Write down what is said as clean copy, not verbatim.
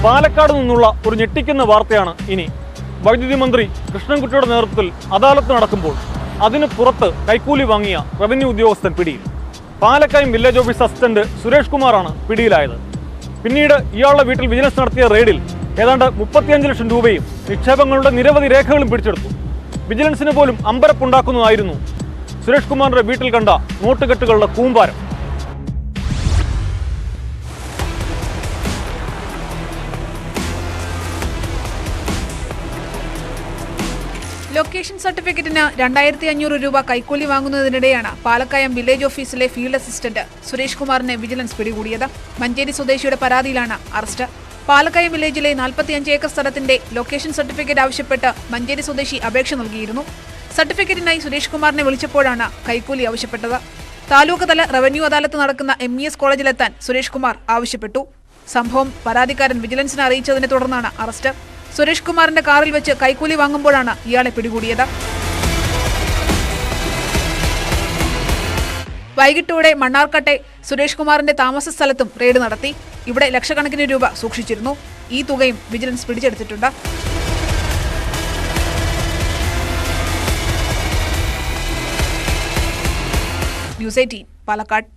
പാലക്കാട് നിന്നുള്ള ഒരു ഞെട്ടിക്കുന്ന വാർത്തയാണ് ഇനി. വൈദ്യുതി മന്ത്രി കൃഷ്ണൻകുട്ടിയുടെ നേതൃത്വത്തിൽ അദാലത്ത് നടക്കുമ്പോൾ അതിന് പുറത്ത് കൈക്കൂലി വാങ്ങിയ റവന്യൂ ഉദ്യോഗസ്ഥൻ പിടിയിൽ. പാലക്കായം വില്ലേജ് ഓഫീസ് അസിസ്റ്റന്റ് സുരേഷ് കുമാറാണ് പിടിയിലായത്. പിന്നീട് ഇയാളുടെ വീട്ടിൽ വിജിലൻസ് നടത്തിയ റെയ്ഡിൽ ഏതാണ്ട് 35 ലക്ഷം രൂപയും നിക്ഷേപങ്ങളുടെ നിരവധി രേഖകളും പിടിച്ചെടുത്തു. വിജിലൻസിന് പോലും അമ്പരപ്പുണ്ടാക്കുന്നതായിരുന്നു സുരേഷ് കുമാറിന്റെ വീട്ടിൽ കണ്ട നോട്ടുകെട്ടുകളുടെ കൂമ്പാരം. ലൊക്കേഷൻ സർട്ടിഫിക്കറ്റിന് 2500 രൂപ കൈക്കൂലി വാങ്ങുന്നതിനിടെയാണ് പാലക്കായം വില്ലേജ് ഓഫീസിലെ ഫീൽഡ് അസിസ്റ്റന്റ് സുരേഷ് കുമാറിനെ വിജിലൻസ് പിടികൂടിയത്. മഞ്ചേരി സ്വദേശിയുടെ പരാതിയിലാണ് അറസ്റ്റ്. പാലക്കായം വില്ലേജിലെ 45 ഏക്കർ സ്ഥലത്തിന്റെ ലൊക്കേഷൻ സർട്ടിഫിക്കറ്റ് ആവശ്യപ്പെട്ട് മഞ്ചേരി സ്വദേശി അപേക്ഷ നൽകിയിരുന്നു. സർട്ടിഫിക്കറ്റിനായി സുരേഷ് കുമാറിനെ വിളിച്ചപ്പോഴാണ് കൈക്കൂലി ആവശ്യപ്പെട്ടത്. താലൂക്ക് തല റവന്യൂ അദാലത്ത് നടക്കുന്ന MES കോളേജിലെത്താൻ സുരേഷ് കുമാർ ആവശ്യപ്പെട്ടു. സംഭവം പരാതിക്കാരൻ വിജിലൻസിനെ അറിയിച്ചതിനെ തുടർന്നാണ് അറസ്റ്റ്. സുരേഷ് കുമാറിന്റെ കാറിൽ വെച്ച് കൈക്കൂലി വാങ്ങുമ്പോഴാണ് ഇയാളെ പിടികൂടിയത്. വൈകിട്ടോടെ മണ്ണാർക്കാട്ടെ സുരേഷ് കുമാറിന്റെ താമസ സ്ഥലത്തും റെയ്ഡ് നടത്തി. ഇവിടെ ലക്ഷക്കണക്കിന് രൂപ സൂക്ഷിച്ചിരുന്നു. ഈ തുകയും വിജിലൻസ് പിടിച്ചെടുത്തിട്ടുണ്ട്. ന്യൂസ് 18 പാലക്കാട്.